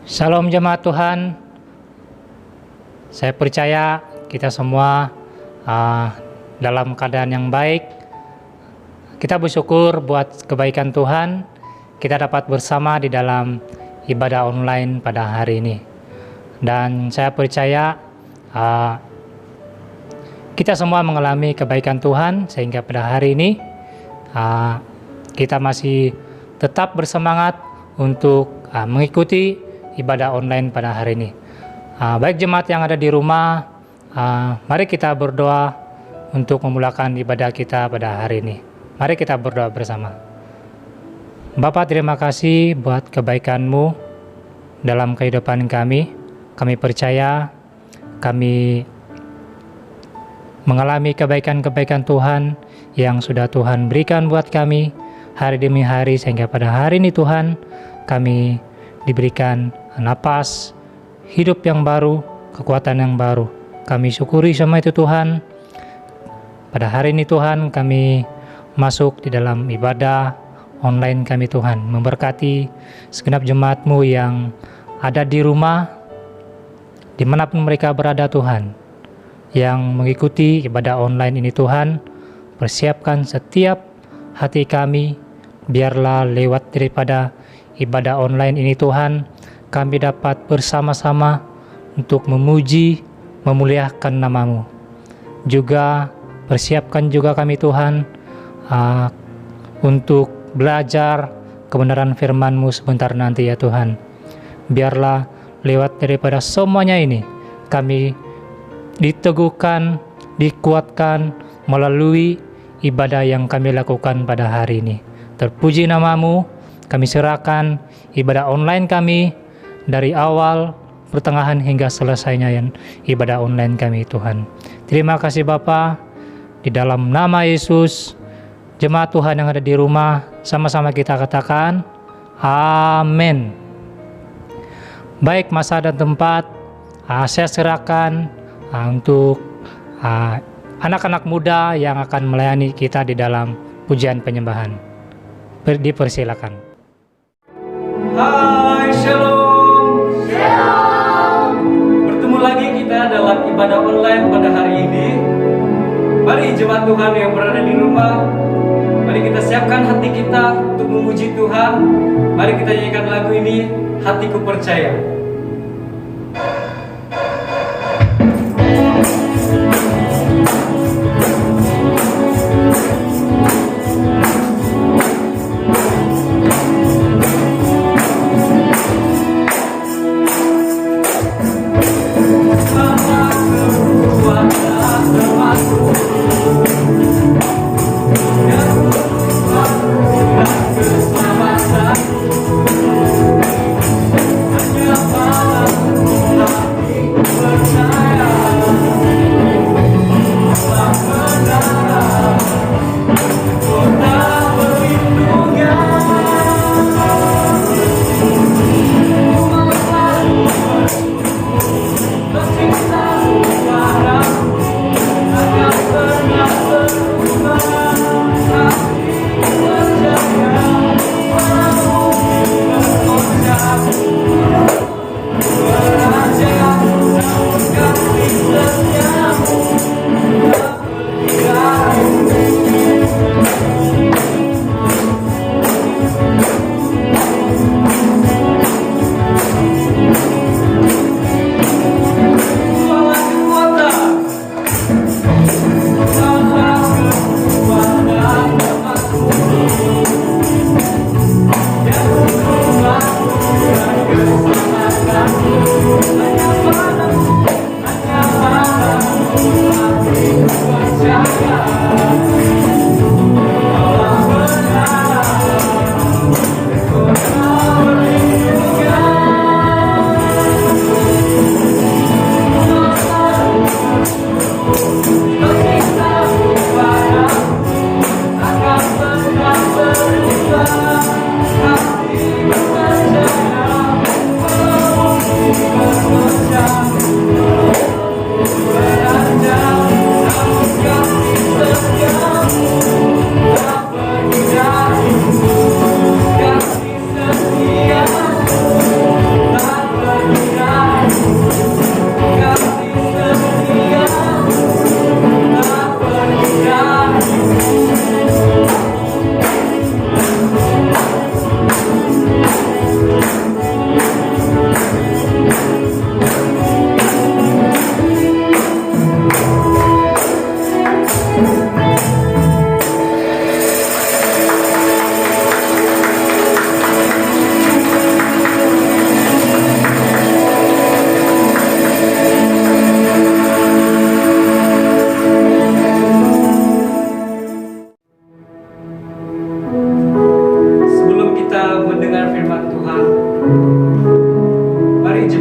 Shalom jemaat Tuhan, saya percaya kita semua dalam keadaan yang baik. Kita bersyukur buat kebaikan Tuhan, kita dapat bersama di dalam ibadah online pada hari ini. Dan saya percaya kita semua mengalami kebaikan Tuhan, sehingga pada hari ini kita masih tetap bersemangat untuk mengikuti ibadah online pada hari ini. Baik jemaat yang ada di rumah, mari kita berdoa untuk memulakan ibadah kita pada hari ini. Mari kita berdoa bersama. Bapa, terima kasih buat kebaikan-Mu dalam kehidupan kami. Kami percaya kami mengalami kebaikan-kebaikan Tuhan yang sudah Tuhan berikan buat kami hari demi hari, sehingga pada hari ini Tuhan kami diberikan napas hidup yang baru, kekuatan yang baru. Kami syukuri semua itu Tuhan. Pada hari ini Tuhan kami masuk di dalam ibadah online kami Tuhan. Memberkati segenap jemaat-Mu yang ada di rumah, dimanapun mereka berada Tuhan, yang mengikuti ibadah online ini Tuhan. Persiapkan setiap hati kami, biarlah lewat daripada ibadah online ini Tuhan, kami dapat bersama-sama untuk memuji, memuliakan nama-Mu. Juga persiapkan juga kami Tuhan untuk belajar kebenaran firman-Mu sebentar nanti ya Tuhan. Biarlah lewat daripada semuanya ini kami diteguhkan, dikuatkan melalui ibadah yang kami lakukan pada hari ini. Terpuji nama-Mu. Kami serahkan ibadah online kami dari awal, pertengahan hingga selesainya yang ibadah online kami Tuhan. Terima kasih Bapa. Di dalam nama Yesus, jemaat Tuhan yang ada di rumah, sama-sama kita katakan amin. Baik, masa dan tempat saya serahkan untuk anak-anak muda yang akan melayani kita di dalam pujian penyembahan. Dipersilakan. Hai, Shalom. Shalom. Bertemu lagi kita dalam ibadah online pada hari ini. Mari jemaat Tuhan yang berada di rumah, mari kita siapkan hati kita untuk memuji Tuhan. Mari kita nyanyikan lagu ini, Hatiku Percaya.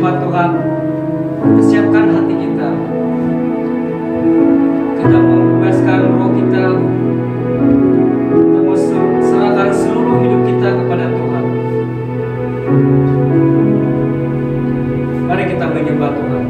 jemaat Tuhan, persiapkan hati kita. Kita membebaskan roh kita. Kita mau serahkan seluruh hidup kita kepada Tuhan. Mari kita menyembah Tuhan.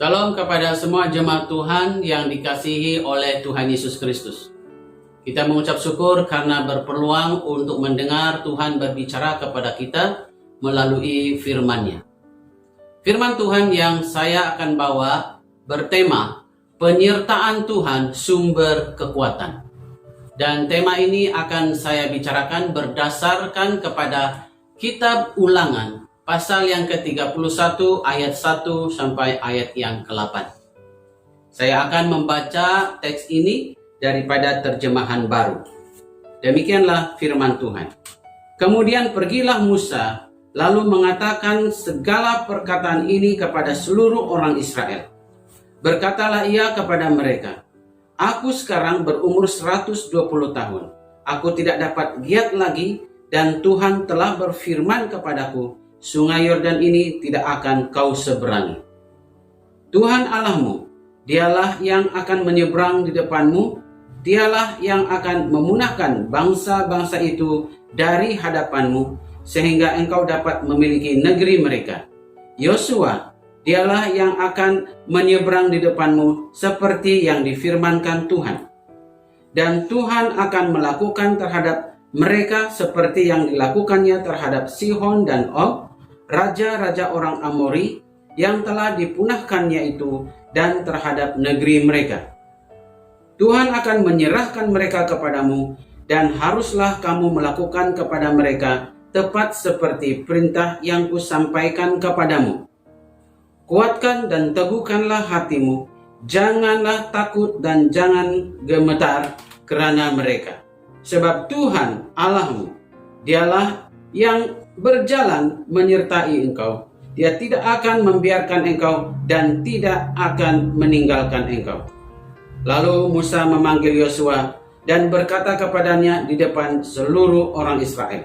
Salam kepada semua jemaat Tuhan yang dikasihi oleh Tuhan Yesus Kristus. Kita mengucap syukur karena berpeluang untuk mendengar Tuhan berbicara kepada kita melalui firman-Nya. Firman Tuhan yang saya akan bawa bertema penyertaan Tuhan sumber kekuatan. Dan tema ini akan saya bicarakan berdasarkan kepada Kitab Ulangan pasal yang ke-31 ayat 1 sampai ayat yang ke-8. Saya akan membaca teks ini daripada terjemahan baru. Demikianlah firman Tuhan. Kemudian pergilah Musa, lalu mengatakan segala perkataan ini kepada seluruh orang Israel. Berkatalah ia kepada mereka, "Aku sekarang berumur 120 tahun. Aku tidak dapat giat lagi, dan Tuhan telah berfirman kepadaku, Sungai Yordan ini tidak akan kau seberangi. Tuhan Allahmu, dialah yang akan menyeberang di depanmu, dialah yang akan memunahkan bangsa-bangsa itu dari hadapanmu, sehingga engkau dapat memiliki negeri mereka. Yosua, dialah yang akan menyeberang di depanmu seperti yang difirmankan Tuhan. Dan Tuhan akan melakukan terhadap mereka seperti yang dilakukannya terhadap Sihon dan Og, raja-raja orang Amori, yang telah dipunahkannya itu, dan terhadap negeri mereka. Tuhan akan menyerahkan mereka kepadamu, dan haruslah kamu melakukan kepada mereka tepat seperti perintah yang kusampaikan kepadamu. Kuatkan dan teguhkanlah hatimu, janganlah takut dan jangan gemetar kerana mereka. Sebab Tuhan Allahmu, dialah yang berjalan menyertai engkau. Dia tidak akan membiarkan engkau dan tidak akan meninggalkan engkau." Lalu Musa memanggil Yosua dan berkata kepadanya di depan seluruh orang Israel,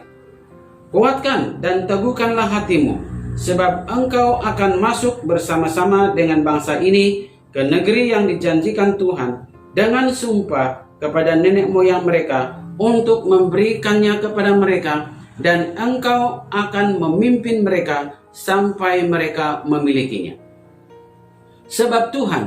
"Kuatkan dan teguhkanlah hatimu, sebab engkau akan masuk bersama-sama dengan bangsa ini ke negeri yang dijanjikan Tuhan dengan sumpah kepada nenek moyang mereka untuk memberikannya kepada mereka, dan engkau akan memimpin mereka sampai mereka memilikinya. Sebab Tuhan,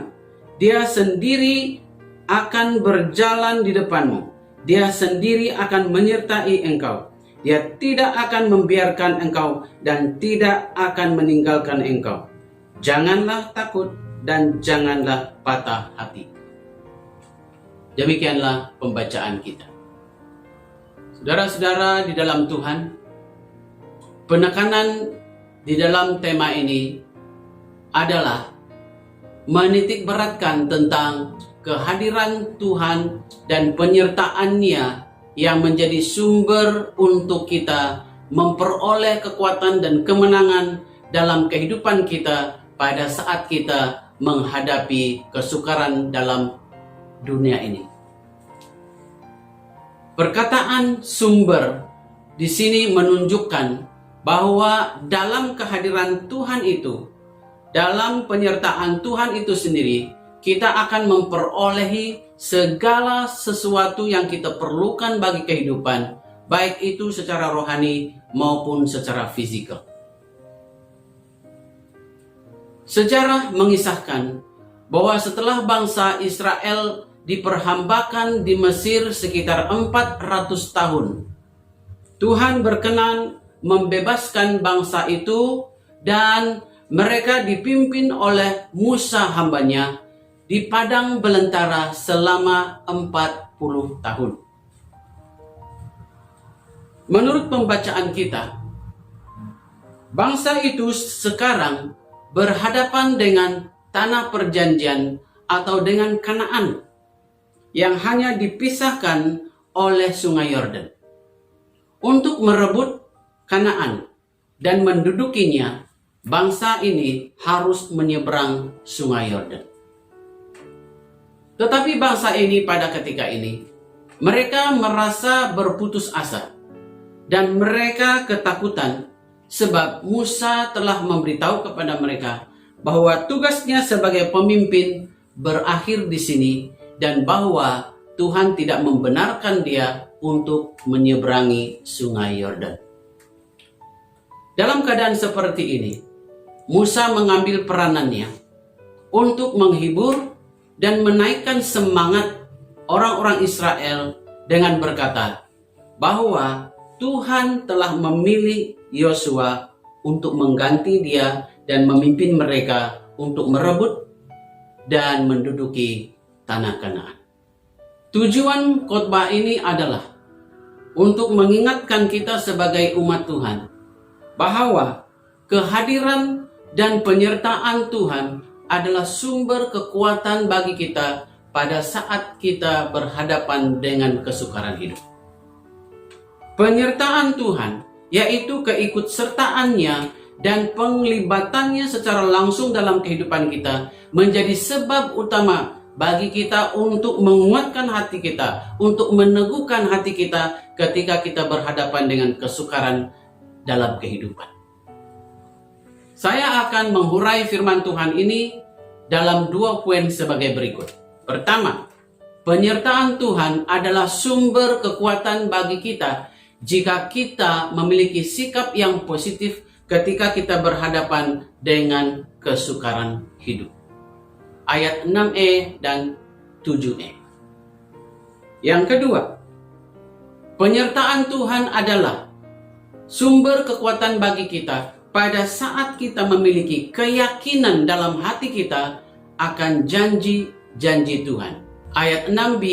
Dia sendiri akan berjalan di depanmu. Dia sendiri akan menyertai engkau. Dia tidak akan membiarkan engkau dan tidak akan meninggalkan engkau. Janganlah takut dan janganlah patah hati." Demikianlah pembacaan kita. Saudara-saudara di dalam Tuhan, penekanan di dalam tema ini adalah menitik beratkan tentang kehadiran Tuhan dan penyertaan-Nya yang menjadi sumber untuk kita memperoleh kekuatan dan kemenangan dalam kehidupan kita pada saat kita menghadapi kesukaran dalam dunia ini. Perkataan sumber di sini menunjukkan bahwa dalam kehadiran Tuhan itu, dalam penyertaan Tuhan itu sendiri, kita akan memperolehi segala sesuatu yang kita perlukan bagi kehidupan, baik itu secara rohani maupun secara fisikal. Sejarah mengisahkan bahwa setelah bangsa Israel diperhambakan di Mesir sekitar 400 tahun, Tuhan berkenan membebaskan bangsa itu dan mereka dipimpin oleh Musa hambanya di padang belantara selama 40 tahun. Menurut pembacaan kita, bangsa itu sekarang berhadapan dengan tanah perjanjian atau dengan Kanaan yang hanya dipisahkan oleh Sungai Yordan. Untuk merebut Kanaan dan mendudukinya, bangsa ini harus menyeberang Sungai Yordan. Tetapi bangsa ini pada ketika ini, mereka merasa berputus asa dan mereka ketakutan sebab Musa telah memberitahu kepada mereka bahwa tugasnya sebagai pemimpin berakhir di sini dan bahwa Tuhan tidak membenarkan dia untuk menyeberangi Sungai Yordan. Dalam keadaan seperti ini, Musa mengambil peranannya untuk menghibur dan menaikkan semangat orang-orang Israel dengan berkata bahwa Tuhan telah memilih Yosua untuk mengganti dia dan memimpin mereka untuk merebut dan menduduki tanah Kanaan. Tujuan khotbah ini adalah untuk mengingatkan kita sebagai umat Tuhan bahwa kehadiran dan penyertaan Tuhan adalah sumber kekuatan bagi kita pada saat kita berhadapan dengan kesukaran hidup. Penyertaan Tuhan, yaitu keikutsertaannya dan penglibatannya secara langsung dalam kehidupan kita, menjadi sebab utama bagi kita untuk menguatkan hati kita, untuk meneguhkan hati kita ketika kita berhadapan dengan kesukaran dalam kehidupan. Saya akan menghurai firman Tuhan ini dalam 2 poin sebagai berikut. Pertama, penyertaan Tuhan adalah sumber kekuatan bagi kita jika kita memiliki sikap yang positif ketika kita berhadapan dengan kesukaran hidup. Ayat 6e dan 7e. Yang kedua, penyertaan Tuhan adalah sumber kekuatan bagi kita pada saat kita memiliki keyakinan dalam hati kita akan janji-janji Tuhan. Ayat 6b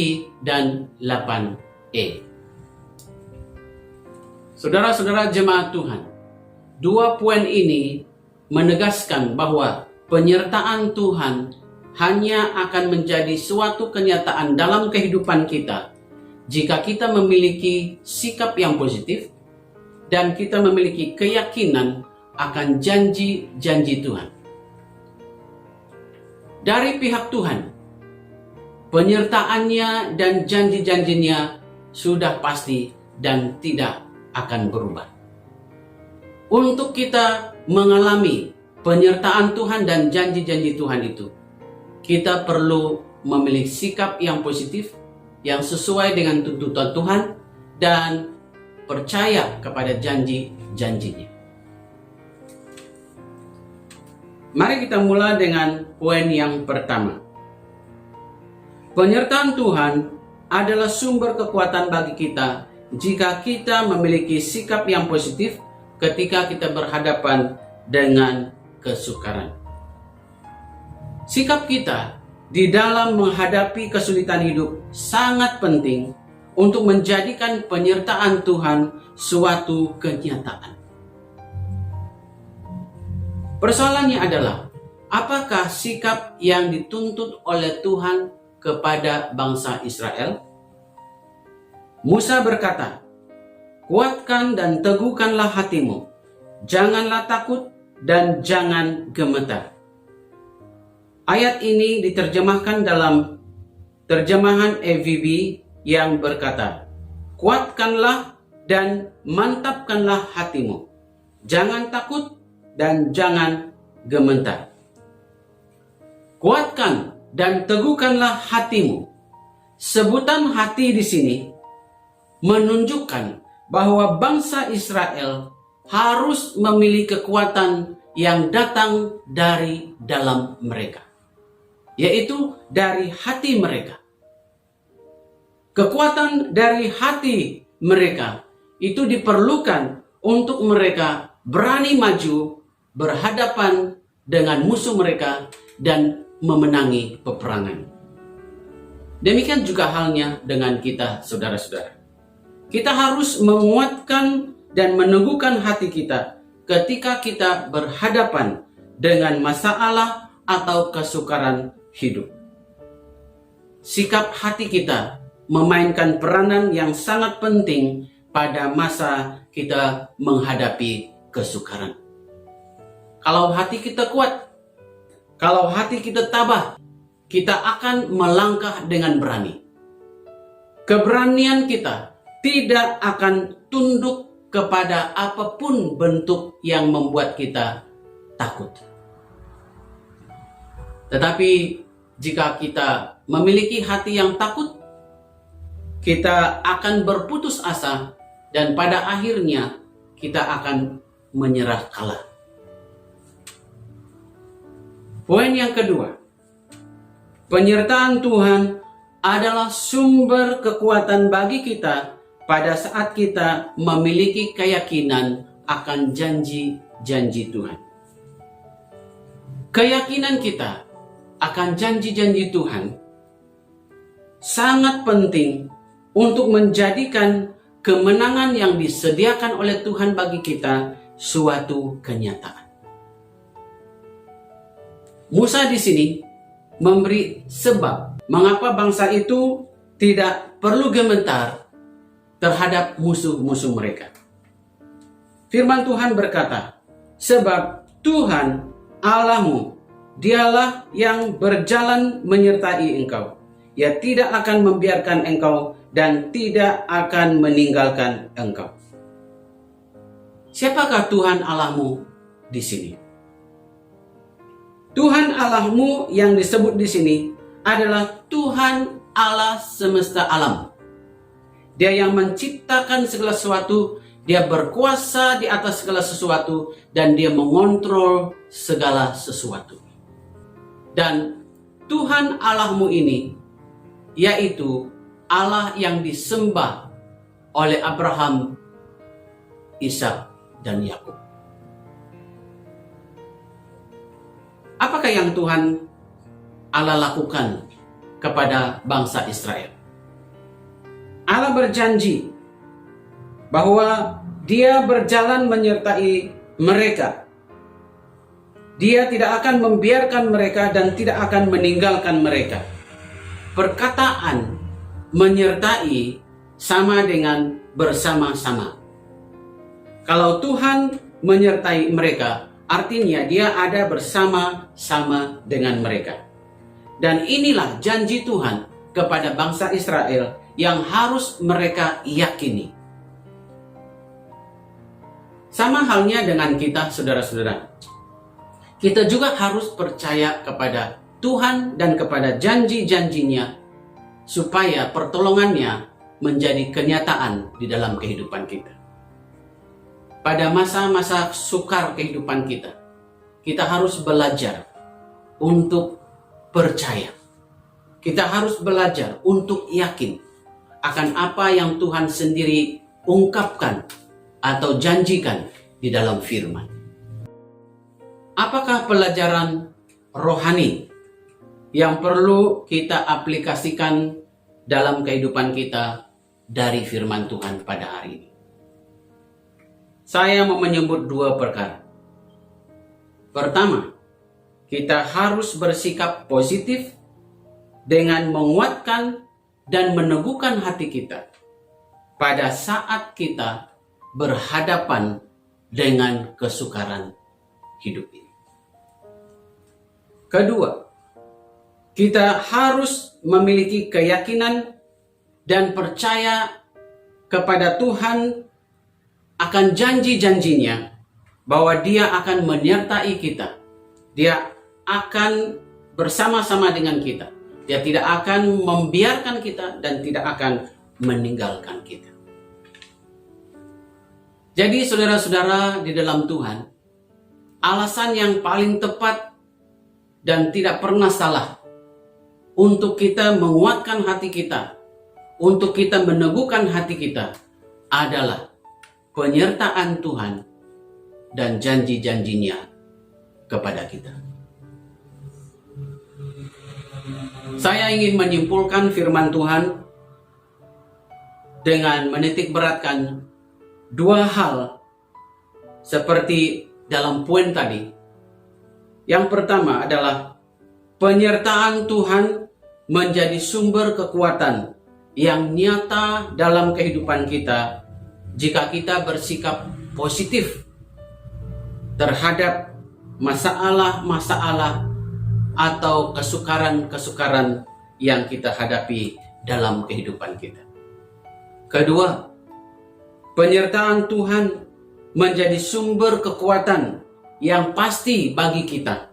dan 8e. Saudara-saudara jemaat Tuhan, 2 poin ini menegaskan bahwa penyertaan Tuhan hanya akan menjadi suatu kenyataan dalam kehidupan kita jika kita memiliki sikap yang positif dan kita memiliki keyakinan akan janji-janji Tuhan. Dari pihak Tuhan, penyertaannya dan janji-janjinya sudah pasti dan tidak akan berubah. Untuk kita mengalami penyertaan Tuhan dan janji-janji Tuhan itu, kita perlu memiliki sikap yang positif, yang sesuai dengan tuntutan Tuhan, dan percaya kepada janji-janjinya. Mari kita mulai dengan poin yang pertama. Penyertaan Tuhan adalah sumber kekuatan bagi kita jika kita memiliki sikap yang positif ketika kita berhadapan dengan kesukaran. Sikap kita di dalam menghadapi kesulitan hidup sangat penting untuk menjadikan penyertaan Tuhan suatu kenyataan. Persoalannya adalah, apakah sikap yang dituntut oleh Tuhan kepada bangsa Israel? Musa berkata, "Kuatkan dan teguhkanlah hatimu, janganlah takut dan jangan gemetar." Ayat ini diterjemahkan dalam terjemahan EVB yang berkata, "Kuatkanlah dan mantapkanlah hatimu, jangan takut dan jangan gemetar." Kuatkan dan teguhkanlah hatimu. Sebutan hati di sini menunjukkan bahwa bangsa Israel harus memiliki kekuatan yang datang dari dalam mereka, yaitu dari hati mereka. Kekuatan dari hati mereka itu diperlukan untuk mereka berani maju berhadapan dengan musuh mereka dan memenangi peperangan. Demikian juga halnya dengan kita, saudara-saudara. Kita harus menguatkan dan meneguhkan hati kita ketika kita berhadapan dengan masalah atau kesukaran hidup. Sikap hati kita memainkan peranan yang sangat penting pada masa kita menghadapi kesukaran. Kalau hati kita kuat, kalau hati kita tabah, kita akan melangkah dengan berani. Keberanian kita tidak akan tunduk kepada apapun bentuk yang membuat kita takut. Tetapi jika kita memiliki hati yang takut, kita akan berputus asa dan pada akhirnya kita akan menyerah kalah. Poin yang kedua, penyertaan Tuhan adalah sumber kekuatan bagi kita pada saat kita memiliki keyakinan akan janji-janji Tuhan. Keyakinan kita akan janji-janji Tuhan sangat penting untuk menjadikan kemenangan yang disediakan oleh Tuhan bagi kita suatu kenyataan. Musa di sini memberi sebab mengapa bangsa itu tidak perlu gemetar terhadap musuh-musuh mereka. Firman Tuhan berkata, sebab Tuhan Allahmu, dialah yang berjalan menyertai engkau. Ia tidak akan membiarkan engkau dan tidak akan meninggalkan engkau. Siapakah Tuhan Allahmu di sini? Tuhan Allahmu yang disebut di sini adalah Tuhan Allah semesta alam. Dia yang menciptakan segala sesuatu, dia berkuasa di atas segala sesuatu, dan dia mengontrol segala sesuatu. Dan Tuhan Allahmu ini, yaitu Allah yang disembah oleh Abraham, Ishak, dan Yakub. Apakah yang Tuhan Allah lakukan kepada bangsa Israel? Allah berjanji bahwa Dia berjalan menyertai mereka. Dia tidak akan membiarkan mereka dan tidak akan meninggalkan mereka. Perkataan menyertai sama dengan bersama-sama. Kalau Tuhan menyertai mereka, artinya Dia ada bersama-sama dengan mereka. Dan inilah janji Tuhan kepada bangsa Israel yang harus mereka yakini. Sama halnya dengan kita, saudara-saudara. Kita juga harus percaya kepada Tuhan dan kepada janji-janjinya supaya pertolongannya menjadi kenyataan di dalam kehidupan kita. Pada masa-masa sukar kehidupan kita, kita harus belajar untuk percaya. Kita harus belajar untuk yakin akan apa yang Tuhan sendiri ungkapkan atau janjikan di dalam firman. Apakah pelajaran rohani yang perlu kita aplikasikan dalam kehidupan kita dari firman Tuhan pada hari ini? Saya mau menyebut dua perkara. Pertama, kita harus bersikap positif dengan menguatkan dan meneguhkan hati kita pada saat kita berhadapan dengan kesukaran hidup ini. Kedua, kita harus memiliki keyakinan dan percaya kepada Tuhan akan janji-janjinya bahwa Dia akan menyertai kita. Dia akan bersama-sama dengan kita. Dia tidak akan membiarkan kita dan tidak akan meninggalkan kita. Jadi saudara-saudara di dalam Tuhan, alasan yang paling tepat dan tidak pernah salah untuk kita menguatkan hati kita, untuk kita meneguhkan hati kita adalah penyertaan Tuhan dan janji-janjinya kepada kita. Saya ingin menyimpulkan firman Tuhan dengan menitik beratkan dua hal seperti dalam poin tadi. Yang pertama adalah penyertaan Tuhan menjadi sumber kekuatan yang nyata dalam kehidupan kita jika kita bersikap positif terhadap masalah-masalah atau kesukaran-kesukaran yang kita hadapi dalam kehidupan kita. Kedua, penyertaan Tuhan menjadi sumber kekuatan yang pasti bagi kita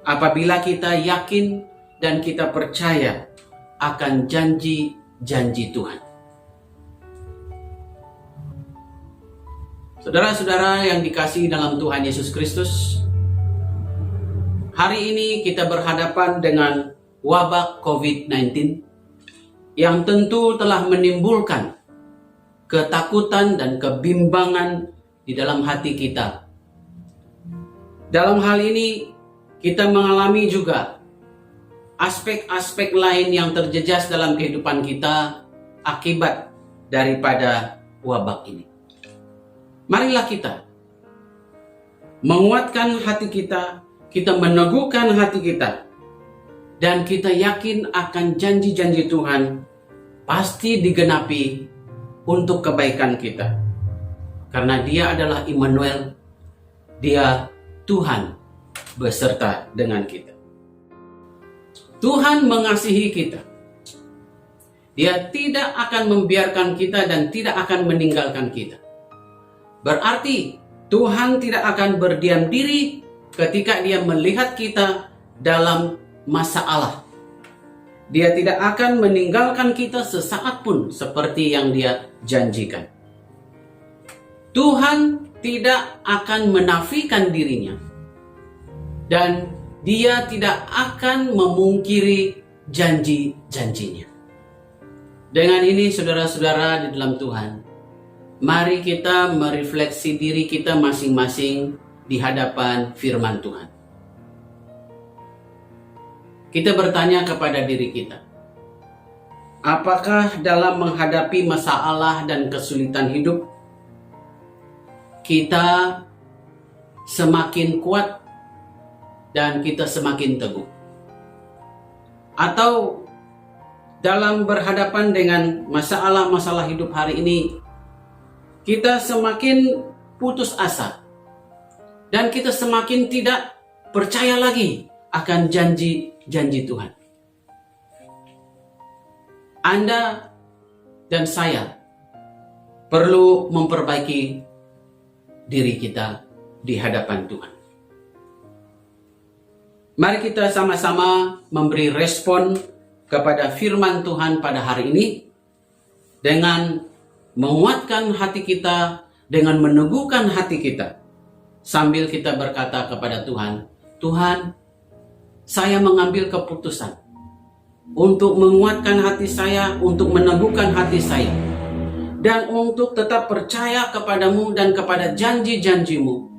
apabila kita yakin dan kita percaya akan janji-janji Tuhan. Saudara-saudara yang dikasihi dalam Tuhan Yesus Kristus, hari ini kita berhadapan dengan wabah COVID-19 yang tentu telah menimbulkan ketakutan dan kebimbangan di dalam hati kita. Dalam hal ini kita mengalami juga aspek-aspek lain yang terjejas dalam kehidupan kita akibat daripada wabah ini. Marilah kita menguatkan hati kita, kita meneguhkan hati kita, dan kita yakin akan janji-janji Tuhan pasti digenapi untuk kebaikan kita. Karena Dia adalah Immanuel, Dia Tuhan beserta dengan kita. Tuhan mengasihi kita. Dia tidak akan membiarkan kita dan tidak akan meninggalkan kita. Berarti Tuhan tidak akan berdiam diri ketika Dia melihat kita dalam masalah. Dia tidak akan meninggalkan kita sesaat pun seperti yang Dia janjikan. Tuhan tidak akan menafikan dirinya, dan Dia tidak akan memungkiri janji-janjinya. Dengan ini saudara-saudara di dalam Tuhan, mari kita merefleksi diri kita masing-masing di hadapan firman Tuhan. Kita bertanya kepada diri kita, apakah dalam menghadapi masalah dan kesulitan hidup, kita semakin kuat dan kita semakin teguh? Atau dalam berhadapan dengan masalah-masalah hidup hari ini, kita semakin putus asa dan kita semakin tidak percaya lagi akan janji-janji Tuhan? Anda dan saya perlu memperbaiki diri kita di hadapan Tuhan. Mari kita sama-sama memberi respon kepada firman Tuhan pada hari ini dengan menguatkan hati kita, dengan meneguhkan hati kita, sambil kita berkata kepada Tuhan, Tuhan, saya mengambil keputusan untuk menguatkan hati saya, untuk meneguhkan hati saya, dan untuk tetap percaya kepadamu dan kepada janji-janjimu,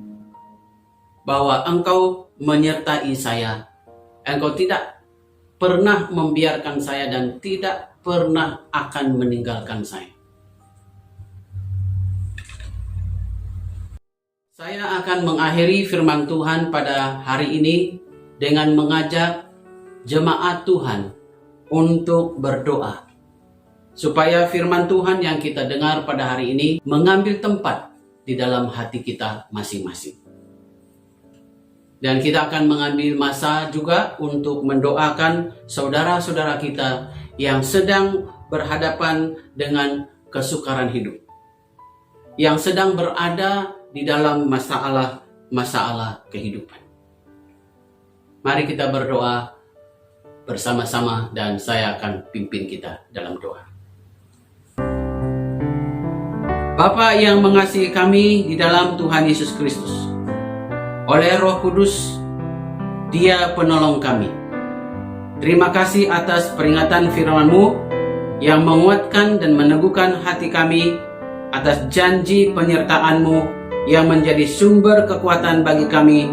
bahwa Engkau menyertai saya. Engkau tidak pernah membiarkan saya dan tidak pernah akan meninggalkan saya. Saya akan mengakhiri firman Tuhan pada hari ini dengan mengajak jemaat Tuhan untuk berdoa, supaya firman Tuhan yang kita dengar pada hari ini mengambil tempat di dalam hati kita masing-masing. Dan kita akan mengambil masa juga untuk mendoakan saudara-saudara kita yang sedang berhadapan dengan kesukaran hidup, yang sedang berada di dalam masalah-masalah kehidupan. Mari kita berdoa bersama-sama dan saya akan pimpin kita dalam doa. Bapa yang mengasihi kami di dalam Tuhan Yesus Kristus, oleh Roh Kudus, Dia penolong kami. Terima kasih atas peringatan firman-Mu yang menguatkan dan meneguhkan hati kami, atas janji penyertaan-Mu yang menjadi sumber kekuatan bagi kami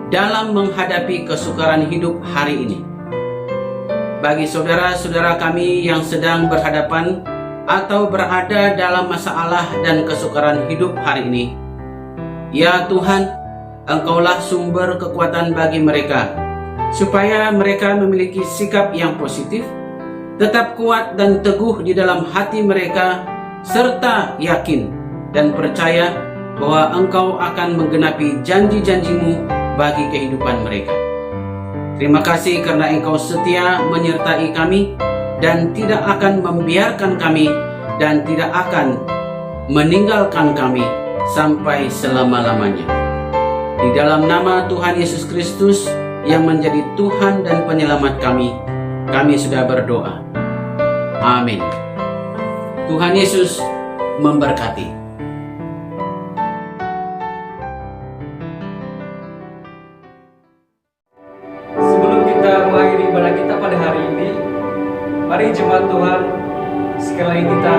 dalam menghadapi kesukaran hidup hari ini. Bagi saudara-saudara kami yang sedang berhadapan atau berada dalam masalah dan kesukaran hidup hari ini, ya Tuhan, Engkaulah sumber kekuatan bagi mereka, supaya mereka memiliki sikap yang positif, tetap kuat dan teguh di dalam hati mereka, serta yakin dan percaya bahwa Engkau akan menggenapi janji-janji-Mu bagi kehidupan mereka. Terima kasih karena Engkau setia menyertai kami dan tidak akan membiarkan kami dan tidak akan meninggalkan kami sampai selama-lamanya. Di dalam nama Tuhan Yesus Kristus yang menjadi Tuhan dan Penyelamat kami sudah berdoa. Amin. Tuhan Yesus memberkati. Sebelum kita mengakhiri ibadah kita pada hari ini, mari jemaat Tuhan sekali lagi kita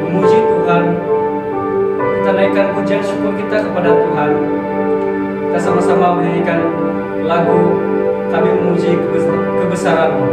memuji Tuhan. Kita naikkan pujian syukur kita kepada Tuhan. Kita sama-sama menyanyikan lagu Kami Memuji Kebesaran-Mu.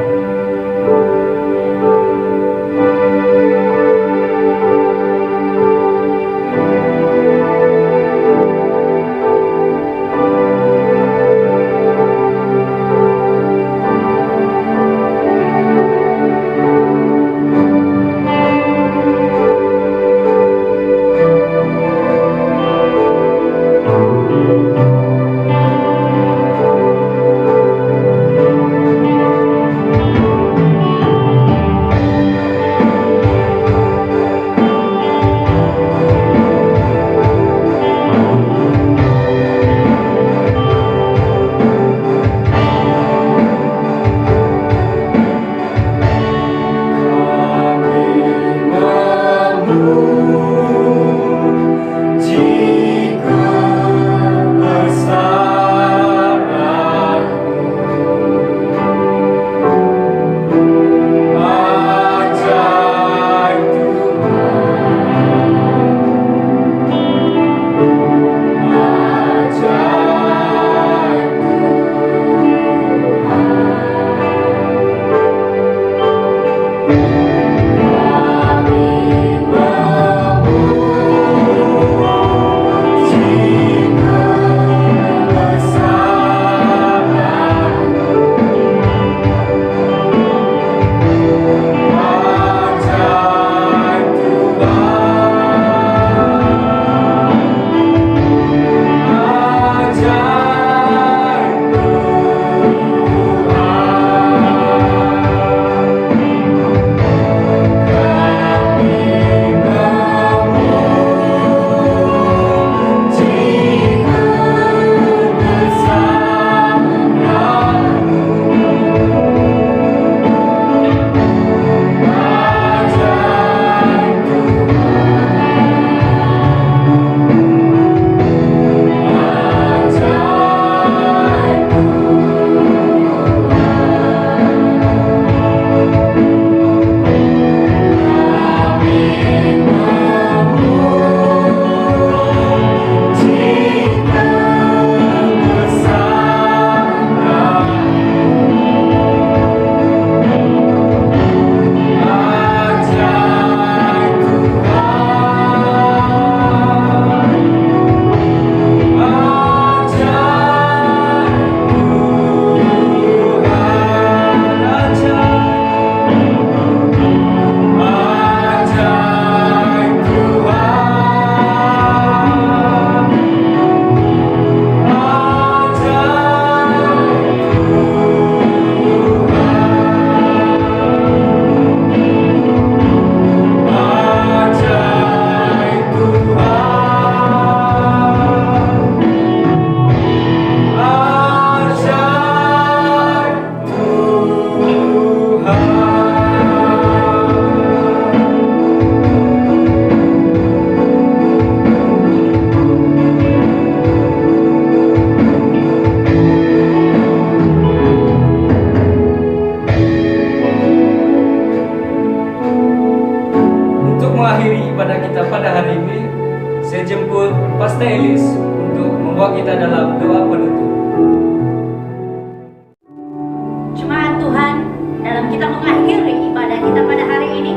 Pastor Elis untuk membawa kita dalam doa penutup. Jemaat Tuhan, dalam kita mengakhiri ibadah kita pada hari ini,